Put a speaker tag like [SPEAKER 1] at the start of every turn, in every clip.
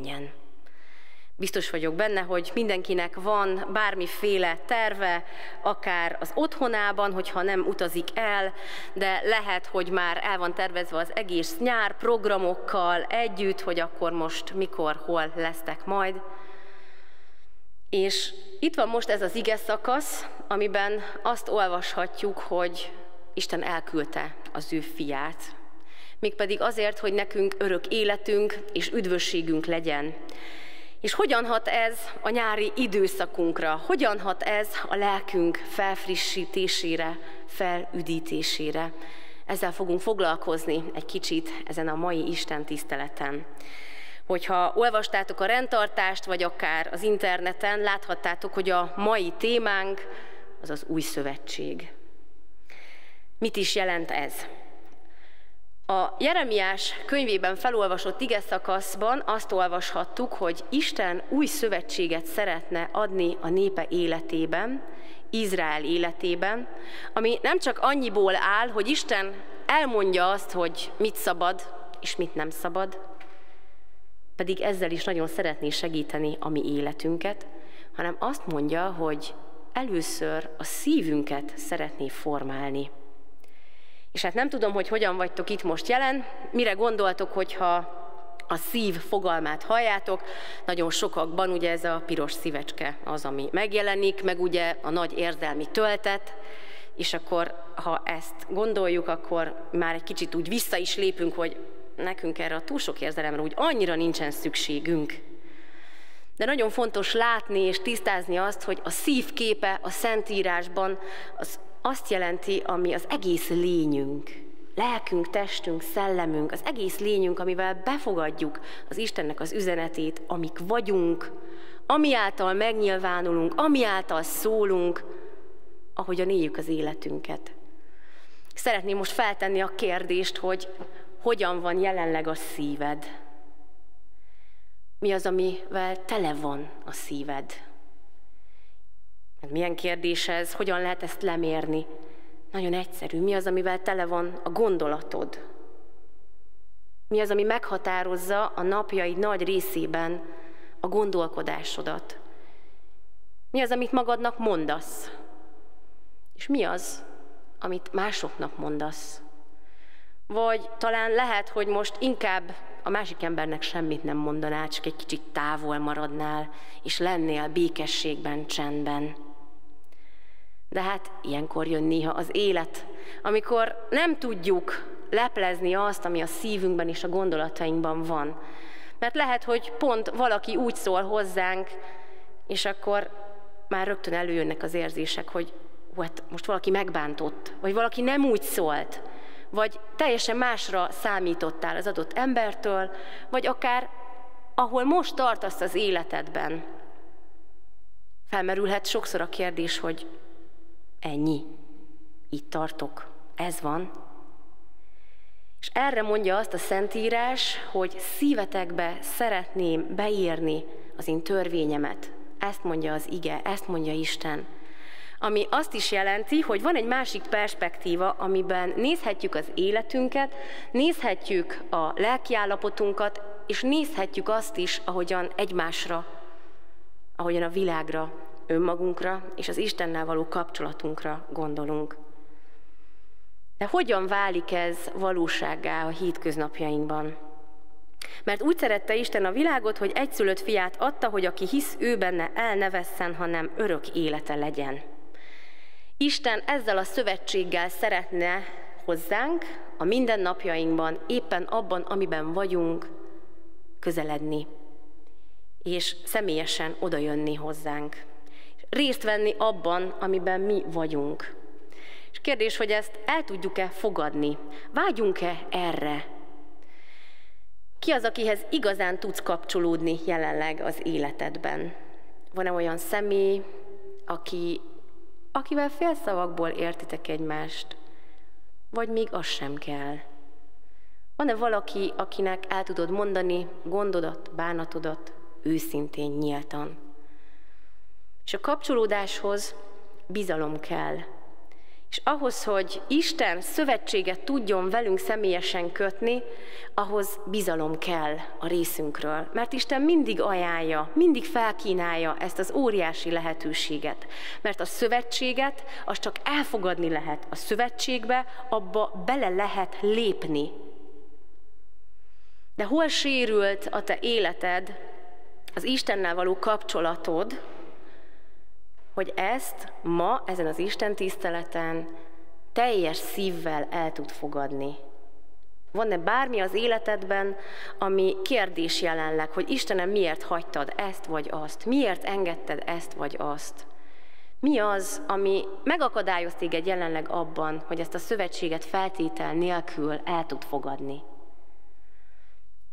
[SPEAKER 1] menjen. Biztos vagyok benne, hogy mindenkinek van bármiféle terve, akár az otthonában, hogyha nem utazik el, de lehet, hogy már el van tervezve az egész nyár programokkal együtt, hogy akkor most mikor, hol lesztek majd. És itt van most ez az ige szakasz, amiben azt olvashatjuk, hogy Isten elküldte az ő fiát. Mégpedig azért, hogy nekünk örök életünk és üdvösségünk legyen. És hogyan hat ez a nyári időszakunkra? Hogyan hat ez a lelkünk felfrissítésére, felüdítésére? Ezzel fogunk foglalkozni egy kicsit ezen a mai Isten tiszteleten. Hogyha olvastátok a rendtartást, vagy akár az interneten, láthattátok, hogy a mai témánk az az Új Szövetség. Mit is jelent ez? A Jeremiás könyvében felolvasott igeszakaszban azt olvashattuk, hogy Isten új szövetséget szeretne adni a népe életében, Izrael életében, ami nem csak annyiból áll, hogy Isten elmondja azt, hogy mit szabad és mit nem szabad, pedig ezzel is nagyon szeretné segíteni a mi életünket, hanem azt mondja, hogy először a szívünket szeretné formálni. És hát nem tudom, hogy hogyan vagytok itt most jelen, mire gondoltok, hogyha a szív fogalmát halljátok. Nagyon sokakban ugye ez a piros szívecske az, ami megjelenik, meg ugye a nagy érzelmi töltet, és akkor, ha ezt gondoljuk, akkor már egy kicsit úgy vissza is lépünk, hogy nekünk erre a túl sok érzelemre úgy annyira nincsen szükségünk. De nagyon fontos látni és tisztázni azt, hogy a szív képe a Szentírásban az azt jelenti, ami az egész lényünk, lelkünk, testünk, szellemünk, az egész lényünk, amivel befogadjuk az Istennek az üzenetét, amik vagyunk, ami által megnyilvánulunk, ami által szólunk, ahogyan éljük az életünket. Szeretném most feltenni a kérdést, hogy hogyan van jelenleg a szíved? Mi az, amivel tele van a szíved? Milyen kérdés ez? Hogyan lehet ezt lemérni? Nagyon egyszerű. Mi az, amivel tele van a gondolatod? Mi az, ami meghatározza a napjaid nagy részében a gondolkodásodat? Mi az, amit magadnak mondasz? És mi az, amit másoknak mondasz? Vagy talán lehet, hogy most inkább a másik embernek semmit nem mondanál, csak egy kicsit távol maradnál, és lennél békességben, csendben. De hát ilyenkor jön néha az élet, amikor nem tudjuk leplezni azt, ami a szívünkben és a gondolatainkban van. Mert lehet, hogy pont valaki úgy szól hozzánk, és akkor már rögtön előjönnek az érzések, hogy hát most valaki megbántott, vagy valaki nem úgy szólt, vagy teljesen másra számítottál az adott embertől, vagy akár ahol most tartasz az életedben. Felmerülhet sokszor a kérdés, hogy ennyi, itt tartok, ez van. És erre mondja azt a Szentírás, hogy szívetekbe szeretném beírni az én törvényemet. Ezt mondja az ige, ezt mondja Isten. Ami azt is jelenti, hogy van egy másik perspektíva, amiben nézhetjük az életünket, nézhetjük a lelkiállapotunkat, és nézhetjük azt is, ahogyan egymásra, ahogyan a világra, önmagunkra és az Istennel való kapcsolatunkra gondolunk. De hogyan válik ez valósággá a hétköznapjainkban? Mert úgy szerette Isten a világot, hogy egyszülött fiát adta, hogy aki hisz ő benne, el ne vesszen, hanem örök élete legyen. Isten ezzel a szövetséggel szeretne hozzánk a mindennapjainkban, éppen abban, amiben vagyunk, közeledni, és személyesen odajönni hozzánk. Részt venni abban, amiben mi vagyunk. És kérdés, hogy ezt el tudjuk-e fogadni? Vágyunk-e erre? Ki az, akihez igazán tudsz kapcsolódni jelenleg az életedben? Van-e olyan személy, akivel félszavakból értitek egymást, vagy még az sem kell? Van-e valaki, akinek el tudod mondani gondodat, bánatodat őszintén, nyíltan? És a kapcsolódáshoz bizalom kell. És ahhoz, hogy Isten szövetséget tudjon velünk személyesen kötni, ahhoz bizalom kell a részünkről. Mert Isten mindig ajánlja, mindig felkínálja ezt az óriási lehetőséget. Mert a szövetséget, azt csak elfogadni lehet. A szövetségbe, abba bele lehet lépni. De hol sérült a te életed, az Istennel való kapcsolatod, hogy ezt ma, ezen az Isten tiszteleten teljes szívvel el tud fogadni. Van-e bármi az életedben, ami kérdés jelenleg, hogy Istenem, miért hagytad ezt vagy azt? Miért engedted ezt vagy azt? Mi az, ami megakadályoz téged jelenleg abban, hogy ezt a szövetséget feltétel nélkül el tud fogadni?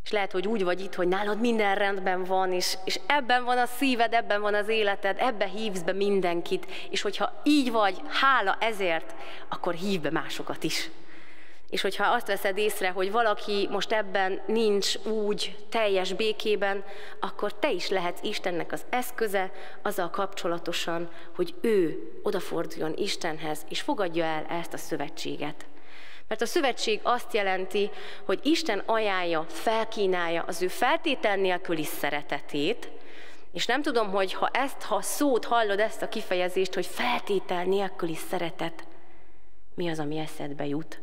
[SPEAKER 1] És lehet, hogy úgy vagy itt, hogy nálad minden rendben van, és ebben van a szíved, ebben van az életed, ebbe hívsz be mindenkit, és hogyha így vagy, hála ezért, akkor hívd be másokat is. És hogyha azt veszed észre, hogy valaki most ebben nincs úgy teljes békében, akkor te is lehetsz Istennek az eszköze azzal kapcsolatosan, hogy ő odaforduljon Istenhez, és fogadja el ezt a szövetséget. Mert a szövetség azt jelenti, hogy Isten ajánlja, felkínálja az ő feltétel nélküli szeretetét, és nem tudom, hogy ha szót hallod, ezt a kifejezést, hogy feltétel nélküli szeretet, mi az, ami eszedbe jut.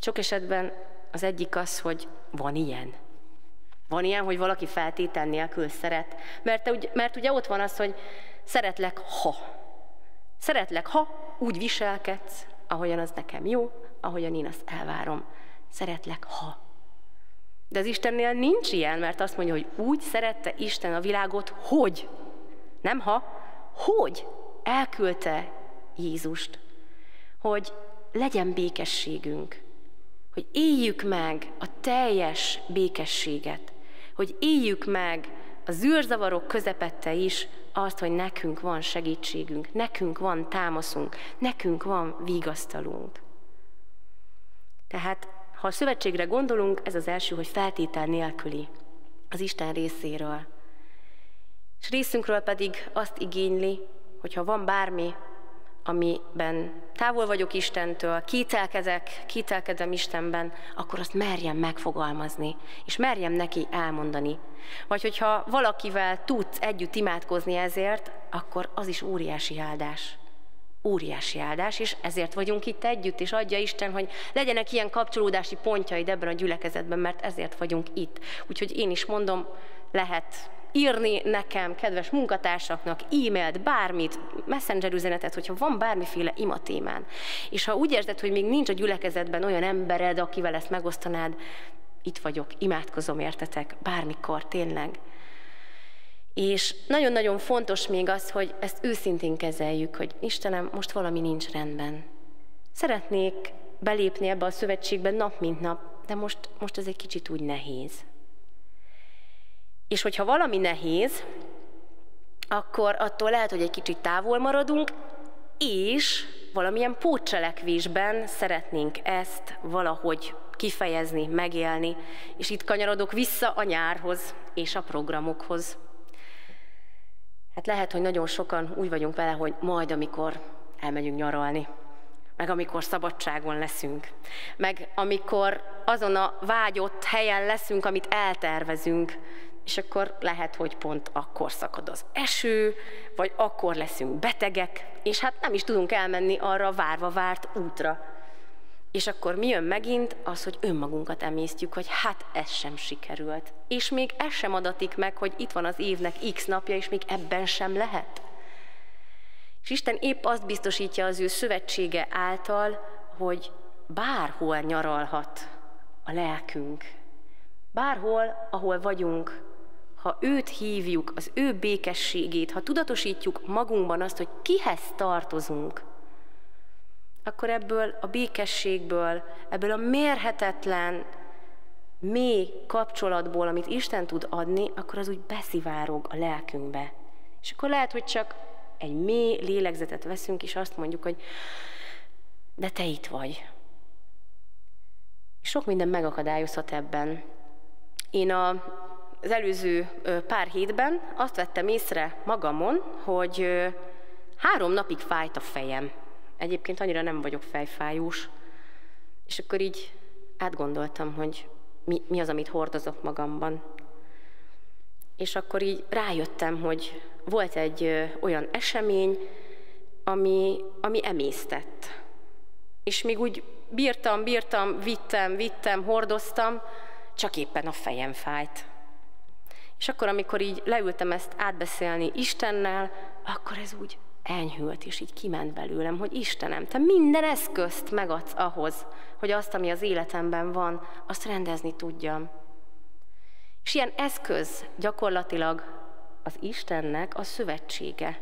[SPEAKER 1] Sok esetben az egyik az, hogy van ilyen. Van ilyen, hogy valaki feltétel nélkül szeret. Mert ugye ott van az, hogy szeretlek, ha. Szeretlek, ha úgy viselkedsz, ahogyan az nekem jó, ahogyan én azt elvárom. Szeretlek, ha. De az Istennél nincs ilyen, mert azt mondja, hogy úgy szerette Isten a világot, hogy. Nem ha, hogy elküldte Jézust. Hogy legyen békességünk. Hogy éljük meg a teljes békességet. Hogy éljük meg a zűrzavarok közepette is azt, hogy nekünk van segítségünk, nekünk van támaszunk, nekünk van vigasztalunk. Tehát, ha a szövetségre gondolunk, ez az első, hogy feltétel nélküli az Isten részéről. És részünkről pedig azt igényli, hogyha van bármi, amiben távol vagyok Istentől, kételkedem Istenben, akkor azt merjem megfogalmazni, és merjem neki elmondani. Vagy hogyha valakivel tudsz együtt imádkozni ezért, akkor az is óriási áldás. Óriási áldás, és ezért vagyunk itt együtt, és adja Isten, hogy legyenek ilyen kapcsolódási pontjaid ebben a gyülekezetben, mert ezért vagyunk itt. Úgyhogy én is mondom, lehet írni nekem, kedves munkatársaknak, e-mailt, bármit, messenger üzenetet, hogyha van bármiféle imatémán. És ha úgy érzed, hogy még nincs a gyülekezetben olyan embered, akivel ezt megosztanád, itt vagyok, imádkozom értetek, bármikor, tényleg. És nagyon-nagyon fontos még az, hogy ezt őszintén kezeljük, hogy Istenem, most valami nincs rendben. Szeretnék belépni ebbe a szövetségbe nap mint nap, de most ez egy kicsit úgy nehéz. És hogyha valami nehéz, akkor attól lehet, hogy egy kicsit távol maradunk, és valamilyen pótcselekvésben szeretnénk ezt valahogy kifejezni, megélni. És itt kanyarodok vissza a nyárhoz és a programokhoz. Hát lehet, hogy nagyon sokan úgy vagyunk vele, hogy majd, amikor elmegyünk nyaralni, meg amikor szabadságon leszünk, meg amikor azon a vágyott helyen leszünk, amit eltervezünk, és akkor lehet, hogy pont akkor szakad az eső, vagy akkor leszünk betegek, és hát nem is tudunk elmenni arra a várva várt útra. És akkor mi jön megint? Az, hogy önmagunkat emésztjük, hogy hát ez sem sikerült. És még ez sem adatik meg, hogy itt van az évnek X napja, és még ebben sem lehet. És Isten épp azt biztosítja az ő szövetsége által, hogy bárhol nyaralhat a lelkünk. Bárhol, ahol vagyunk, ha őt hívjuk, az ő békességét, ha tudatosítjuk magunkban azt, hogy kihez tartozunk, akkor ebből a békességből, ebből a mérhetetlen, mély kapcsolatból, amit Isten tud adni, akkor az úgy beszivárog a lelkünkbe. És akkor lehet, hogy csak egy mély lélegzetet veszünk, és azt mondjuk, hogy de te itt vagy. És sok minden megakadályozhat ebben. Én az előző pár hétben azt vettem észre magamon, hogy 3 napig fájt a fejem. Egyébként annyira nem vagyok fejfájós. És akkor így átgondoltam, hogy mi az, amit hordozok magamban. És akkor így rájöttem, hogy volt egy olyan esemény, ami emésztett. És még úgy bírtam, vittem, hordoztam, csak éppen a fejem fájt. És akkor, amikor így leültem ezt átbeszélni Istennel, akkor ez úgy enyhült, és így kiment belőlem, hogy Istenem, Te minden eszközt megadsz ahhoz, hogy azt, ami az életemben van, azt rendezni tudjam. És ilyen eszköz gyakorlatilag az Istennek a szövetsége.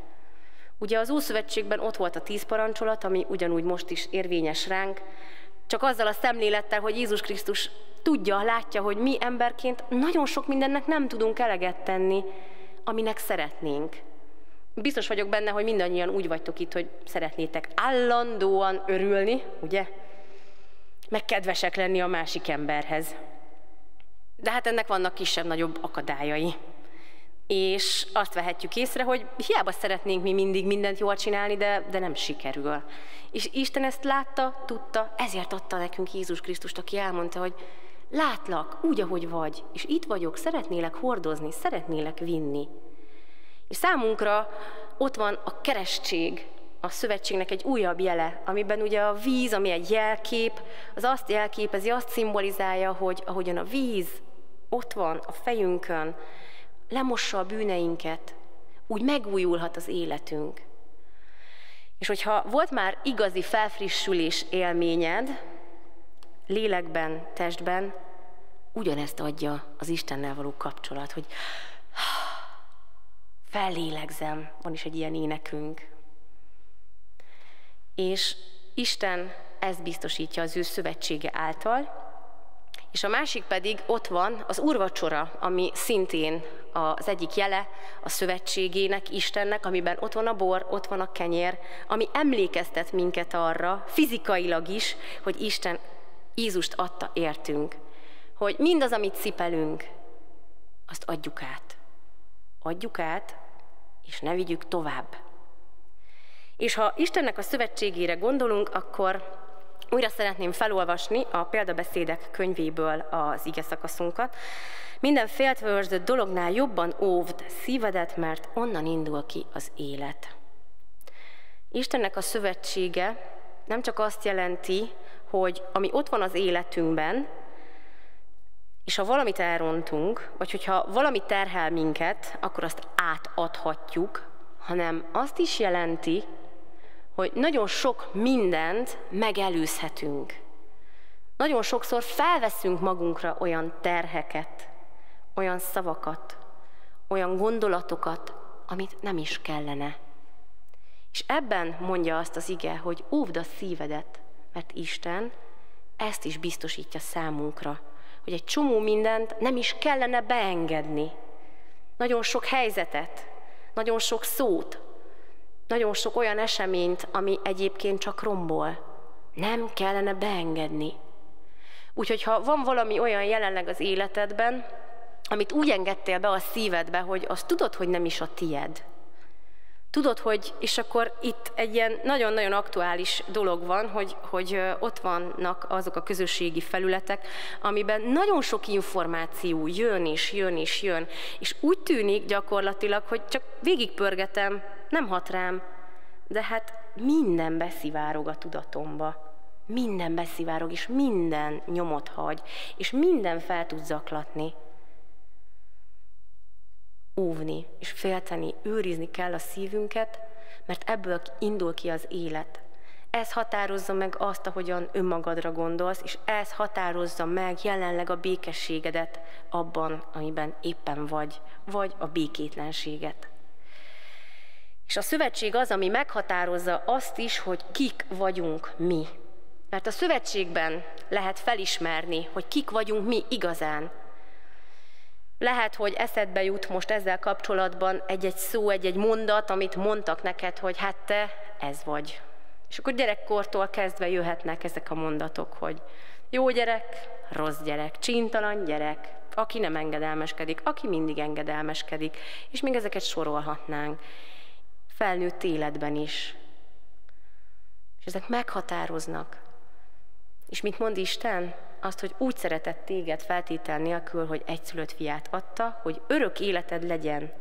[SPEAKER 1] Ugye az Ószövetségben ott volt a 10 parancsolat, ami ugyanúgy most is érvényes ránk, csak azzal a szemlélettel, hogy Jézus Krisztus tudja, látja, hogy mi emberként nagyon sok mindennek nem tudunk eleget tenni, aminek szeretnénk. Biztos vagyok benne, hogy mindannyian úgy vagytok itt, hogy szeretnétek állandóan örülni, ugye? Meg kedvesek lenni a másik emberhez. De hát ennek vannak kisebb-nagyobb akadályai. És azt vehetjük észre, hogy hiába szeretnénk mi mindig mindent jól csinálni, de nem sikerül. És Isten ezt látta, tudta, ezért adta nekünk Jézus Krisztust, aki elmondta, hogy látlak úgy, ahogy vagy, és itt vagyok, szeretnélek hordozni, szeretnélek vinni. És számunkra ott van a keresztség, a szövetségnek egy újabb jele, amiben ugye a víz, ami egy jelkép, az azt jelképezi, azt szimbolizálja, hogy ahogyan a víz ott van a fejünkön, lemossa a bűneinket, úgy megújulhat az életünk. És hogyha volt már igazi felfrissülés élményed, lélekben, testben, ugyanezt adja az Istennel való kapcsolat, hogy fellélegzem, van is egy ilyen énekünk. És Isten ezt biztosítja az ő szövetsége által, és a másik pedig ott van az úrvacsora, ami szintén az egyik jele a szövetségének, Istennek, amiben ott van a bor, ott van a kenyér, ami emlékeztet minket arra, fizikailag is, hogy Isten Jézust adta értünk, hogy mindaz, amit cipelünk, azt adjuk át. Adjuk át, és ne vigyük tovább. És ha Istennek a szövetségére gondolunk, akkor újra szeretném felolvasni a példabeszédek könyvéből az igeszakaszunkat. Minden féltőrzött dolognál jobban óvd szívedet, mert onnan indul ki az élet. Istennek a szövetsége nem csak azt jelenti, hogy ami ott van az életünkben, és ha valamit elrontunk, vagy hogyha valami terhel minket, akkor azt átadhatjuk, hanem azt is jelenti, hogy nagyon sok mindent megelőzhetünk. Nagyon sokszor felveszünk magunkra olyan terheket, olyan szavakat, olyan gondolatokat, amit nem is kellene. És ebben mondja azt az ige, hogy óvd a szívedet, mert Isten ezt is biztosítja számunkra, hogy egy csomó mindent nem is kellene beengedni. Nagyon sok helyzetet, nagyon sok szót, nagyon sok olyan eseményt, ami egyébként csak rombol. Nem kellene beengedni. Úgyhogy ha van valami olyan jelenleg az életedben, amit úgy engedtél be a szívedbe, hogy azt tudod, hogy nem is a tied. Tudod, hogy, és akkor itt egy ilyen nagyon-nagyon aktuális dolog van, hogy ott vannak azok a közösségi felületek, amiben nagyon sok információ jön, és úgy tűnik gyakorlatilag, hogy csak végigpörgetem, nem hat rám, de hát minden beszivárog a tudatomba. Minden beszivárog, és minden nyomot hagy, és minden fel tud zaklatni. Óvni és félteni, őrizni kell a szívünket, mert ebből indul ki az élet. Ez határozza meg azt, ahogyan önmagadra gondolsz, és ez határozza meg jelenleg a békességedet abban, amiben éppen vagy a békétlenséget. És a szövetség az, ami meghatározza azt is, hogy kik vagyunk mi. Mert a szövetségben lehet felismerni, hogy kik vagyunk mi igazán. Lehet, hogy eszedbe jut most ezzel kapcsolatban egy-egy szó, egy-egy mondat, amit mondtak neked, hogy hát te ez vagy. És akkor gyerekkortól kezdve jöhetnek ezek a mondatok, hogy jó gyerek, rossz gyerek, csintalan gyerek, aki nem engedelmeskedik, aki mindig engedelmeskedik, és még ezeket sorolhatnánk. Felnőtt életben is. És ezek meghatároznak. És mit mond Isten? Azt, hogy úgy szeretett téged feltétel nélkül, hogy egyszülött fiát adta, hogy örök életed legyen.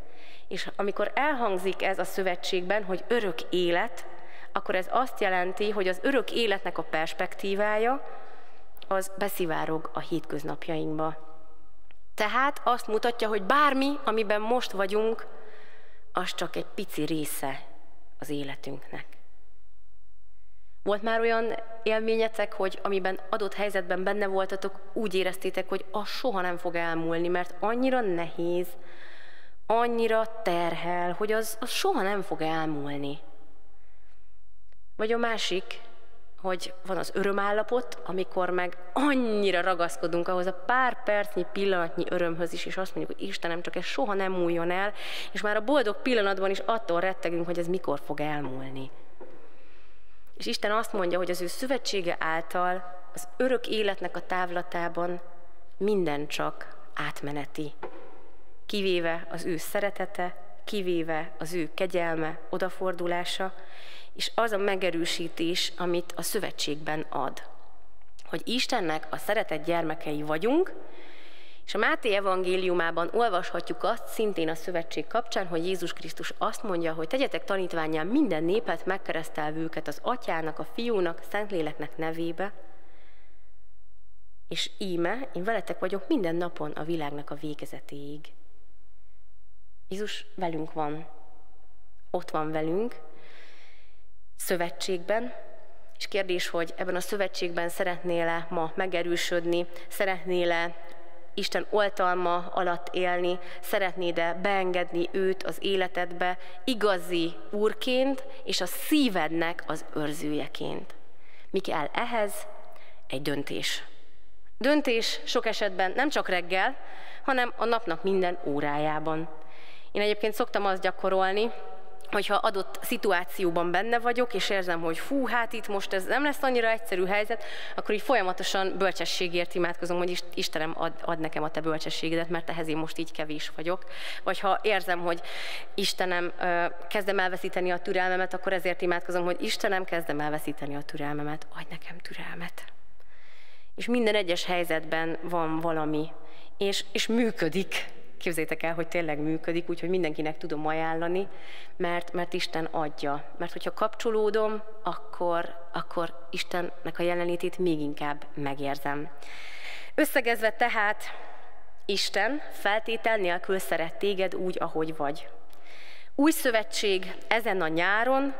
[SPEAKER 1] És amikor elhangzik ez a szövetségben, hogy örök élet, akkor ez azt jelenti, hogy az örök életnek a perspektívája az beszivárog a hétköznapjainkba. Tehát azt mutatja, hogy bármi, amiben most vagyunk, az csak egy pici része az életünknek. Volt már olyan élményetek, hogy amiben adott helyzetben benne voltatok, úgy éreztétek, hogy az soha nem fog elmúlni, mert annyira nehéz, annyira terhel, hogy az soha nem fog elmúlni. Vagy a másik, hogy van az örömállapot, amikor meg annyira ragaszkodunk ahhoz a pár percnyi, pillanatnyi örömhöz is, és azt mondjuk, hogy Istenem, csak ez soha nem múljon el, és már a boldog pillanatban is attól rettegünk, hogy ez mikor fog elmúlni. És Isten azt mondja, hogy az ő szövetsége által az örök életnek a távlatában minden csak átmeneti. Kivéve az ő szeretete, kivéve az ő kegyelme, odafordulása, és az a megerősítés, amit a szövetségben ad. Hogy Istennek a szeretett gyermekei vagyunk, és a Máté evangéliumában olvashatjuk azt, szintén a szövetség kapcsán, hogy Jézus Krisztus azt mondja, hogy tegyetek tanítvánnyá minden népet, megkeresztelve őket az Atyának, a Fiúnak, Szentléleknek nevébe, és íme, én veletek vagyok minden napon a világnak a végezetéig. Jézus velünk van, ott van velünk, szövetségben, és kérdés, hogy ebben a szövetségben szeretnél-e ma megerősödni, szeretnél-e Isten oltalma alatt élni, szeretnéd-e beengedni őt az életedbe igazi úrként, és a szívednek az őrzőjeként. Mi kell ehhez? Egy döntés. Döntés sok esetben nem csak reggel, hanem a napnak minden órájában. Én egyébként szoktam azt gyakorolni, hogyha adott szituációban benne vagyok, és érzem, hogy fú, hát itt most ez nem lesz annyira egyszerű helyzet, akkor így folyamatosan bölcsességért imádkozom, hogy Istenem, ad nekem a te bölcsességedet, mert ehhez én most így kevés vagyok. Vagy ha érzem, hogy Istenem, kezdem elveszíteni a türelmemet, akkor ezért imádkozom, hogy Istenem, kezdem elveszíteni a türelmemet, adj nekem türelmet. És minden egyes helyzetben van valami, és működik. Képzeljétek el, hogy tényleg működik, úgyhogy mindenkinek tudom ajánlani, mert Isten adja. Mert hogyha kapcsolódom, akkor Istennek a jelenlétét még inkább megérzem. Összegezve tehát, Isten feltétel nélkül szeret téged úgy, ahogy vagy. Új szövetség ezen a nyáron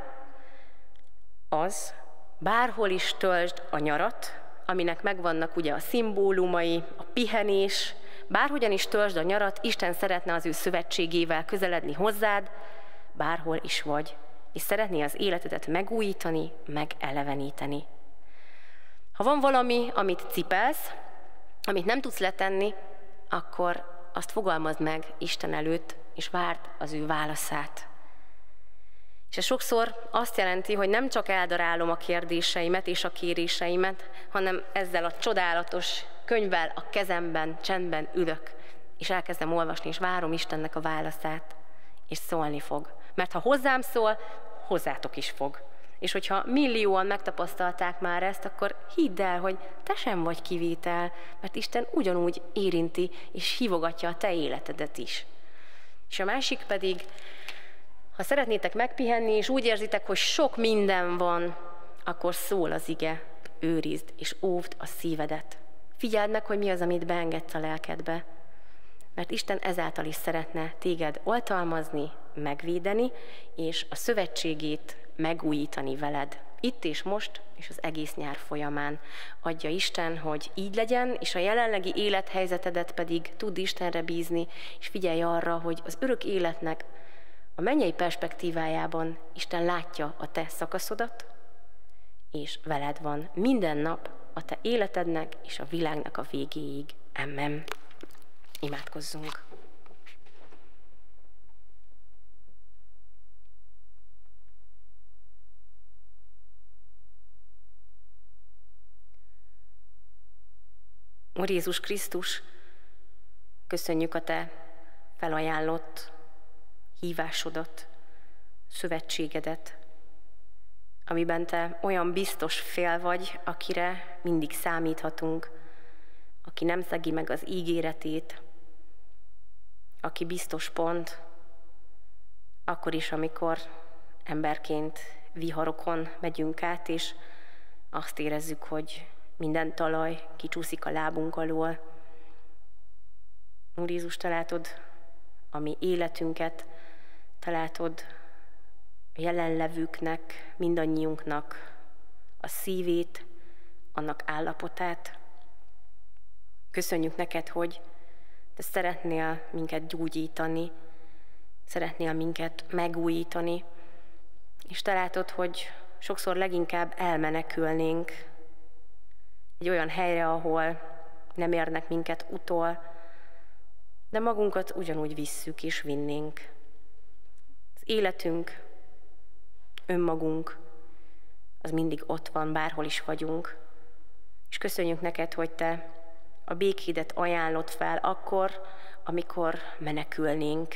[SPEAKER 1] az, bárhol is töltsd a nyarat, aminek megvannak ugye a szimbólumai, a pihenés, bárhogyan is töltsd a nyarat, Isten szeretne az ő szövetségével közeledni hozzád, bárhol is vagy, és szeretné az életedet megújítani, megeleveníteni. Ha van valami, amit cipelsz, amit nem tudsz letenni, akkor azt fogalmazd meg Isten előtt, és várd az ő válaszát. És ez sokszor azt jelenti, hogy nem csak eldarálom a kérdéseimet és a kéréseimet, hanem ezzel a csodálatos könyvvel a kezemben, csendben ülök, és elkezdem olvasni, és várom Istennek a válaszát, és szólni fog. Mert ha hozzám szól, hozzátok is fog. És hogyha millióan megtapasztalták már ezt, akkor hidd el, hogy te sem vagy kivétel, mert Isten ugyanúgy érinti, és hívogatja a te életedet is. És a másik pedig, ha szeretnétek megpihenni, és úgy érzitek, hogy sok minden van, akkor szól az ige, őrizd és óvd a szívedet. Figyeld meg, hogy mi az, amit beengedsz a lelkedbe, mert Isten ezáltal is szeretne téged oltalmazni, megvédeni, és a szövetségét megújítani veled. Itt és most, és az egész nyár folyamán. Adja Isten, hogy így legyen, és a jelenlegi élethelyzetedet pedig tudd Istenre bízni, és figyelj arra, hogy az örök életnek a mennyei perspektívájában Isten látja a te szakaszodat, és veled van minden nap a te életednek és a világnak a végéig. Amen. Imádkozzunk. Úr Jézus Krisztus, köszönjük a te felajánlott hívásodat, szövetségedet, amiben Te olyan biztos fél vagy, akire mindig számíthatunk, aki nem szegi meg az ígéretét, aki biztos pont, akkor is, amikor emberként viharokon megyünk át, és azt érezzük, hogy minden talaj kicsúszik a lábunk alól. Úr Jézus, Te látod a mi életünket, Te látod a jelenlevőknek, mindannyiunknak a szívét, annak állapotát. Köszönjük neked, hogy Te szeretnél minket gyógyítani, szeretnél minket megújítani, és Te látod, hogy sokszor leginkább elmenekülnénk egy olyan helyre, ahol nem érnek minket utol, de magunkat ugyanúgy visszük és vinnénk. Az életünk, önmagunk, az mindig ott van, bárhol is vagyunk. És köszönjük neked, hogy Te a békédet ajánlod fel akkor, amikor menekülnénk.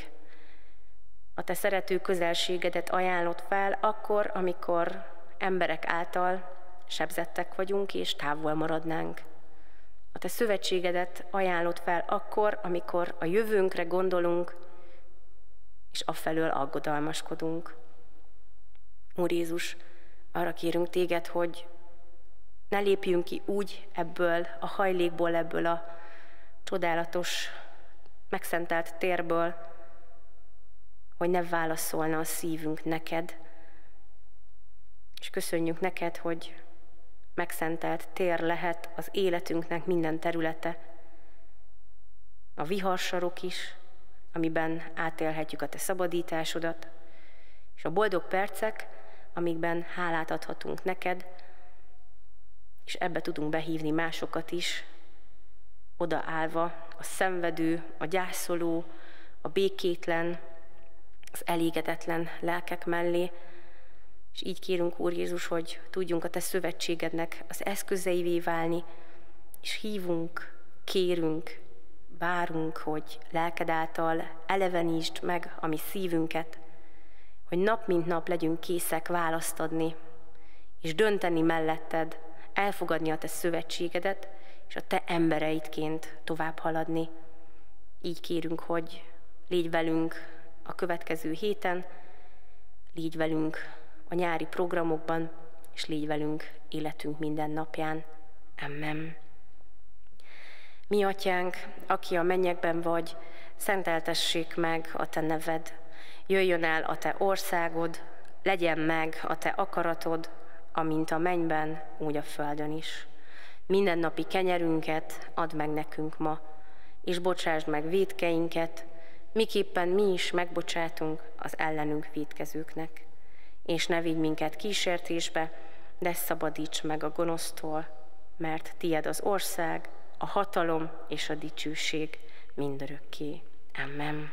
[SPEAKER 1] A Te szerető közelségedet ajánlod fel akkor, amikor emberek által sebzettek vagyunk és távol maradnánk. A Te szövetségedet ajánlod fel akkor, amikor a jövőnkre gondolunk, és afelől aggodalmaskodunk. Úr Jézus, arra kérünk Téged, hogy ne lépjünk ki úgy ebből a hajlékból, ebből a csodálatos, megszentelt térből, hogy ne válaszolna a szívünk neked. És köszönjük neked, hogy megszentelt tér lehet az életünknek minden területe. A viharsarok is, amiben átélhetjük a Te szabadításodat, és a boldog percek, amikben hálát adhatunk neked, és ebbe tudunk behívni másokat is, odaállva a szenvedő, a gyászoló, a békétlen, az elégedetlen lelkek mellé, és így kérünk, Úr Jézus, hogy tudjunk a Te szövetségednek az eszközeivé válni, és hívunk, kérünk, várunk, hogy lelked által elevenítsd meg a mi szívünket, hogy nap mint nap legyünk készek választ adni, és dönteni melletted, elfogadni a Te szövetségedet, és a Te embereidként tovább haladni. Így kérünk, hogy légy velünk a következő héten, légy velünk a nyári programokban, és légy velünk életünk minden napján. Amen. Mi atyánk, aki a mennyekben vagy, szenteltessék meg a Te neved. Jöjjön el a Te országod, legyen meg a Te akaratod, amint a mennyben, úgy a földön is. Mindennapi kenyerünket add meg nekünk ma, és bocsásd meg vétkeinket, miképpen mi is megbocsátunk az ellenünk vétkezőknek. És ne vigy minket kísértésbe, de szabadíts meg a gonosztól, mert tied az ország, a hatalom és a dicsőség mindörökké. Amen.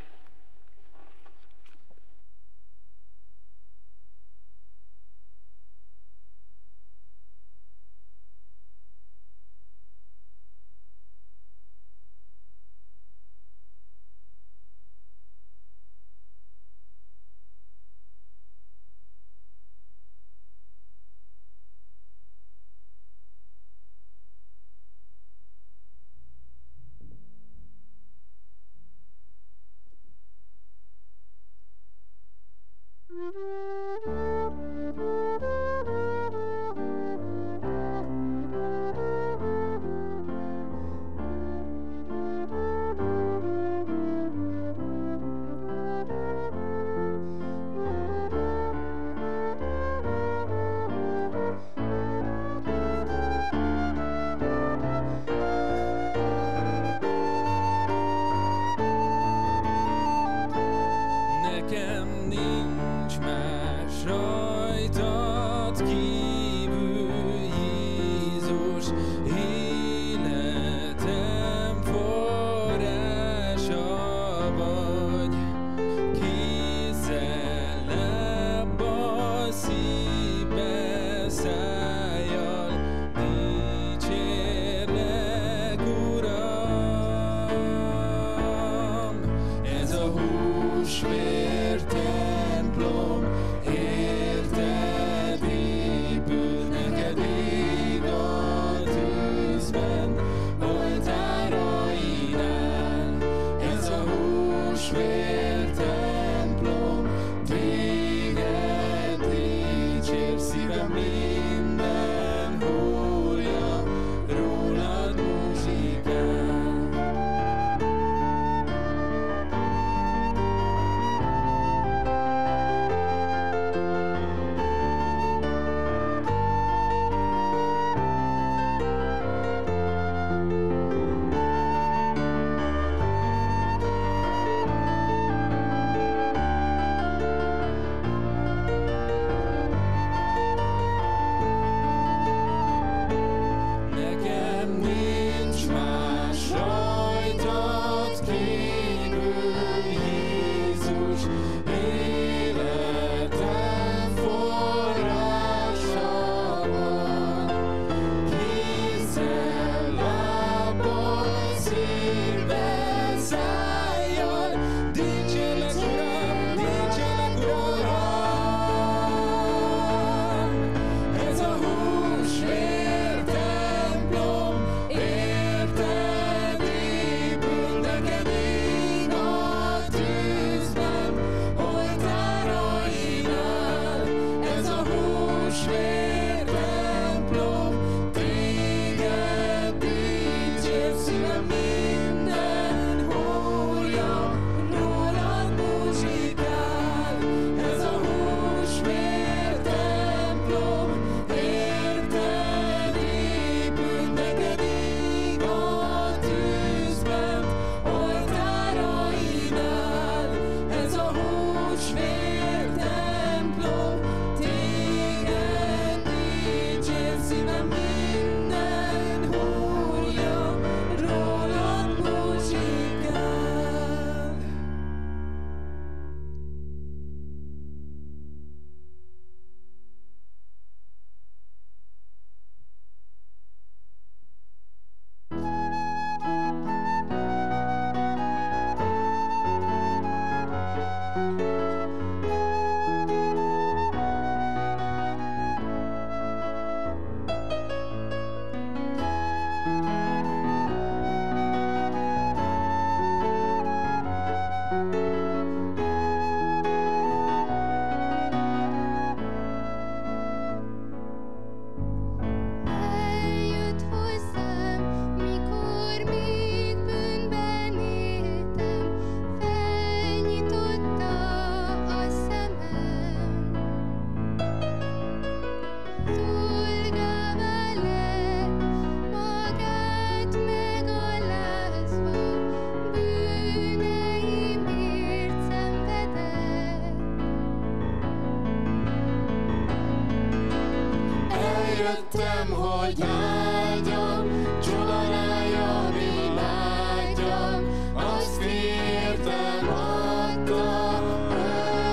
[SPEAKER 2] hogy áldjam, csodáljam, imádjam, azt értem adta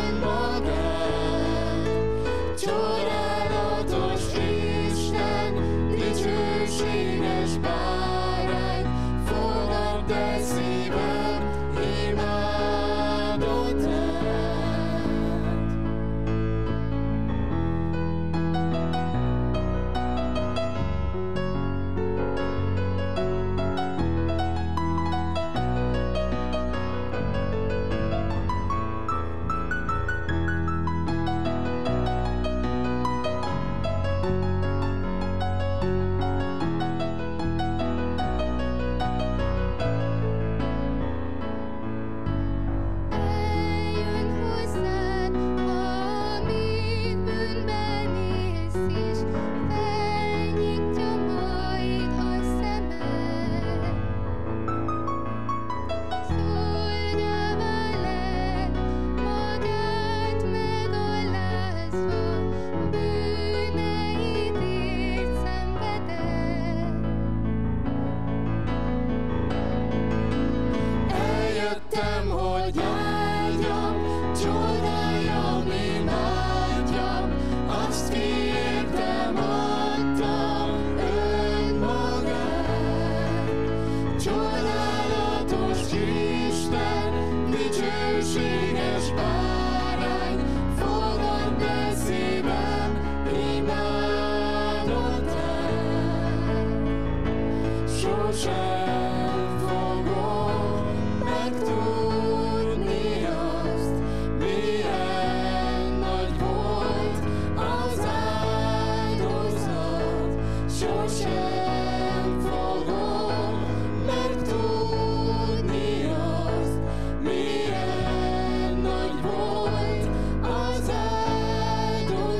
[SPEAKER 2] önmagát. Csodálatos Isten, dicsőséges bárány, fogadd el szívem imádatát.
[SPEAKER 3] Eljön hozzád, ha még bűnben élsz is, felnyitja majd a szemed. Szólja veled, magát megalázva, bűneidért szenvedett.
[SPEAKER 2] Eljöttem, hogy áldjam, csodáljam, imádjam, azt ki értem adta önmagát. Csodálatos Isten, dicsőséges bárány, fogadd el szívem imádatát. Sosem fogom megtudni azt, milyen nagy volt az áldozat. Sosem fogom megtudni azt, milyen nagy volt az áldozat.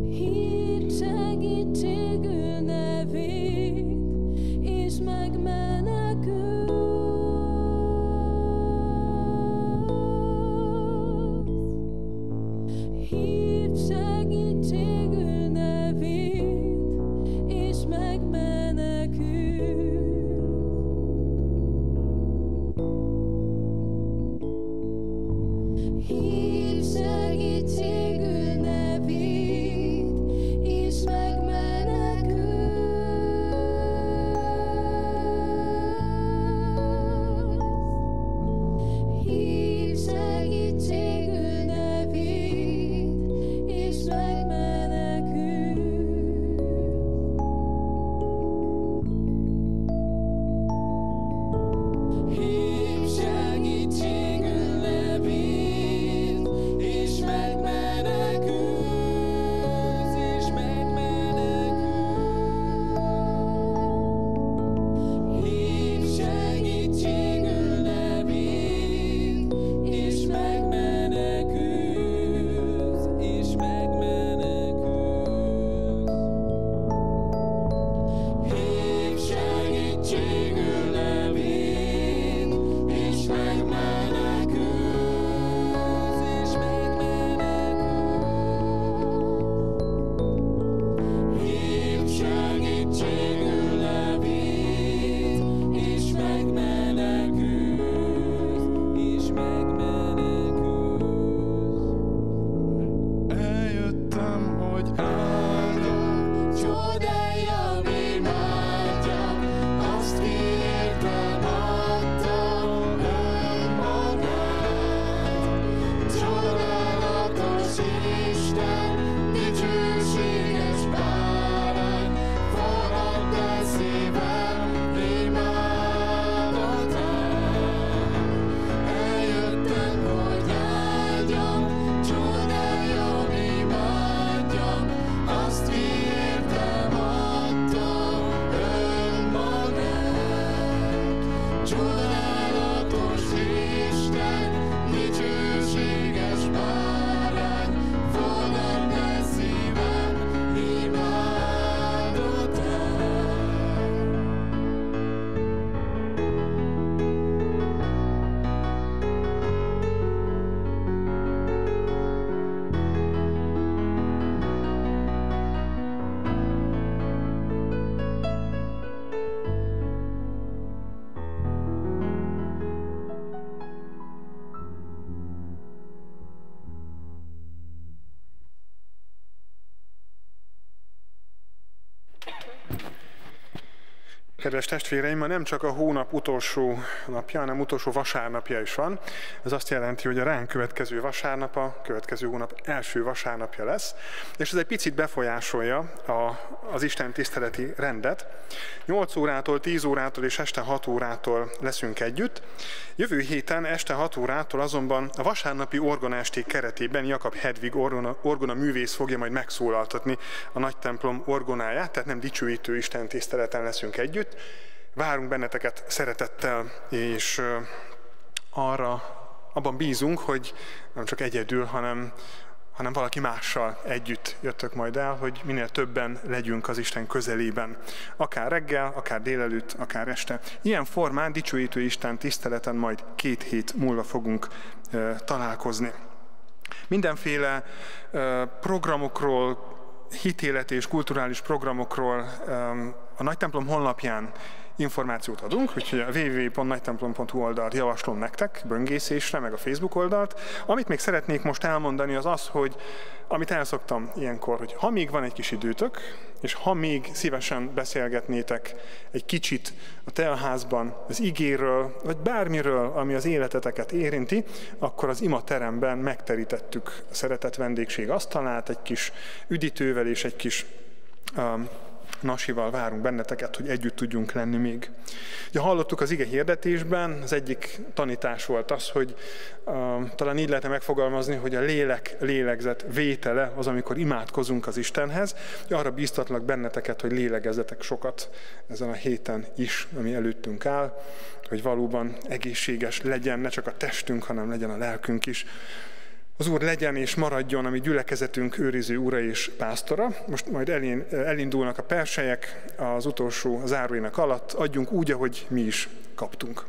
[SPEAKER 3] Hidd segítségül nevét, és megmenekülsz. Hidd segítségül nevét, és megmenekülsz. Hidd segítségül nevét, és megmenekülsz. Hidd segítségül nevét, és megmenekülsz.
[SPEAKER 2] Hív segítségül nevét, és megmenekülsz.
[SPEAKER 4] Kedves testvéreim, ma nem csak a hónap utolsó napja, hanem utolsó vasárnapja is van. Ez azt jelenti, hogy a ránk következő vasárnap a következő hónap első vasárnapja lesz, és ez egy picit befolyásolja az Isten tiszteleti rendet. 8 órától, 10 órától és este 6 órától leszünk együtt. Jövő héten este 6 órától azonban a vasárnapi orgonaesték keretében Jakab Hedvig orgona művész fogja majd megszólaltatni a nagy templom orgonáját, tehát nem dicsőítő Isten tiszteleten leszünk együtt. Várunk benneteket szeretettel, és abban bízunk, hogy nem csak egyedül, hanem valaki mással együtt jöttök majd el, hogy minél többen legyünk az Isten közelében. Akár reggel, akár délelőtt, akár este. Ilyen formán dicsőítő Isten tiszteleten majd 2 hét múlva fogunk találkozni. Mindenféle programokról, hitélet és kulturális programokról a Nagy Templom honlapján információt adunk, úgyhogy a www.nagytemplom.hu oldalt javaslom nektek böngészésre, meg a Facebook oldalt. Amit még szeretnék most elmondani, az az, hogy amit elszoktam ilyenkor, hogy ha még van egy kis időtök, és ha még szívesen beszélgetnétek egy kicsit a teltházban az igéről, vagy bármiről, ami az életeteket érinti, akkor az imateremben megterítettük a szeretett vendégség asztalát, egy kis üdítővel és egy kis nasival várunk benneteket, hogy együtt tudjunk lenni még. Ugye hallottuk az ige hirdetésben, az egyik tanítás volt az, hogy talán így lehetne megfogalmazni, hogy a lélegzet vétele az, amikor imádkozunk az Istenhez. Arra bíztatlak benneteket, hogy lélegezzetek sokat ezen a héten is, ami előttünk áll, hogy valóban egészséges legyen ne csak a testünk, hanem legyen a lelkünk is. Az Úr legyen és maradjon a mi gyülekezetünk őriző ura és pásztora. Most majd elindulnak a perselyek az utolsó záróének alatt. Adjunk úgy, ahogy mi is kaptunk.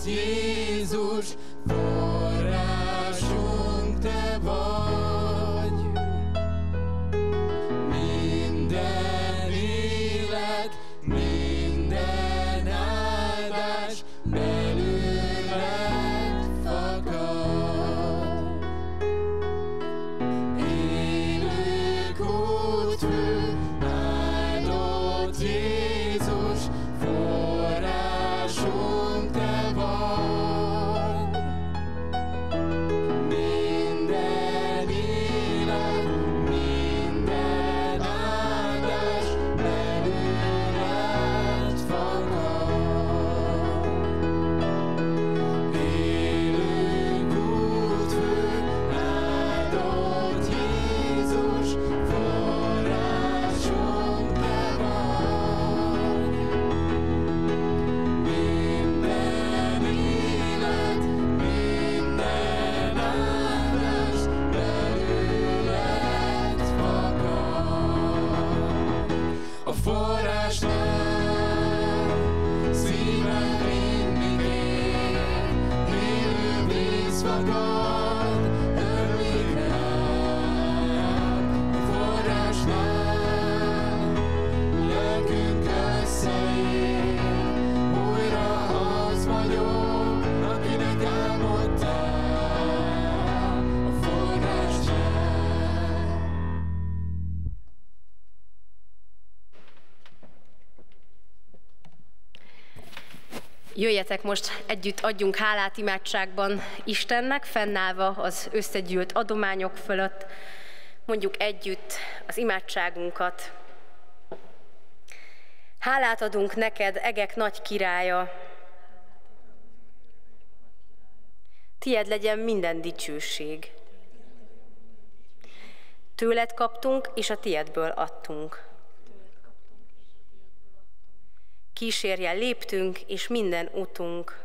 [SPEAKER 2] Jézus, forrás
[SPEAKER 1] Jöjjetek most együtt, adjunk hálát imádságban Istennek, fennállva az összegyűlt adományok fölött. Mondjuk együtt az imádságunkat. Hálát adunk neked, egek nagy királya. Tied legyen minden dicsőség. Tőled kaptunk, és a tiedből adtunk. Kísérjen léptünk, és minden utunk.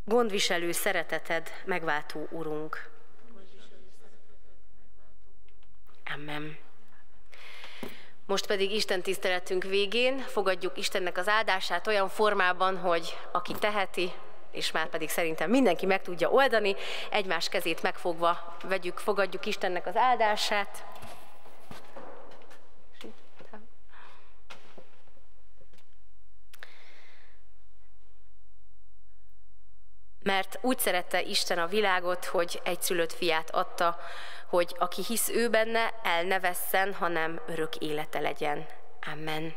[SPEAKER 1] Gondviselő szereteted, megváltó Urunk. Amen. Most pedig Isten tiszteletünk végén fogadjuk Istennek az áldását olyan formában, hogy aki teheti, és már pedig szerintem mindenki meg tudja oldani, egymás kezét megfogva fogadjuk Istennek az áldását. Mert úgy szerette Isten a világot, hogy egyszülött fiát adta, hogy aki hisz ő benne, el ne vesszen, hanem örök élete legyen. Amen.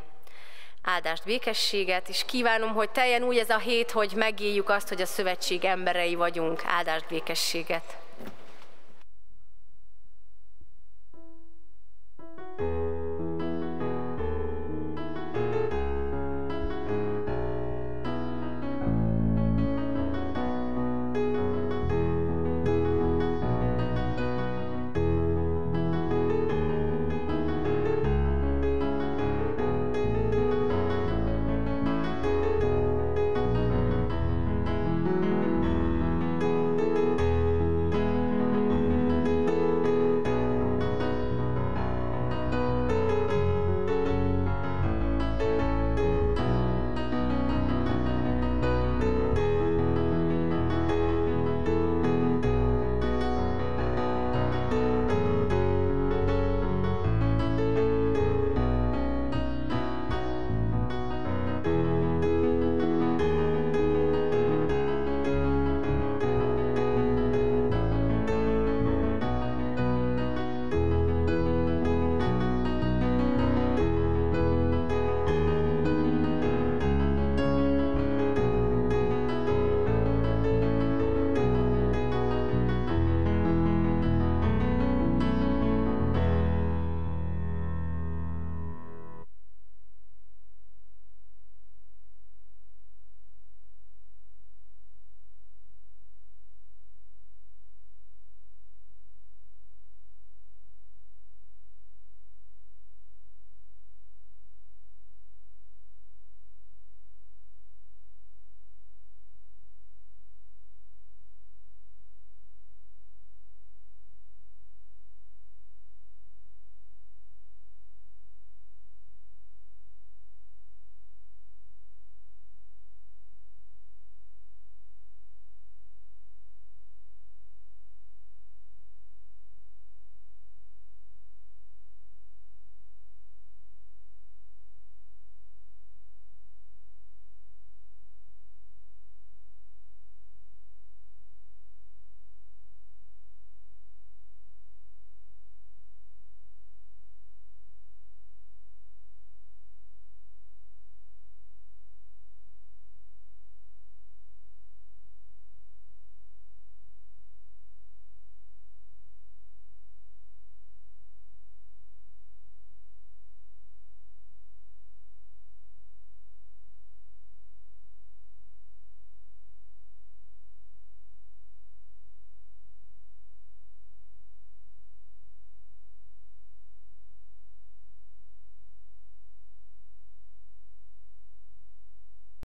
[SPEAKER 1] Áldást, békességet, és kívánom, hogy teljen úgy ez a hét, hogy megéljük azt, hogy a szövetség emberei vagyunk. Áldást, békességet.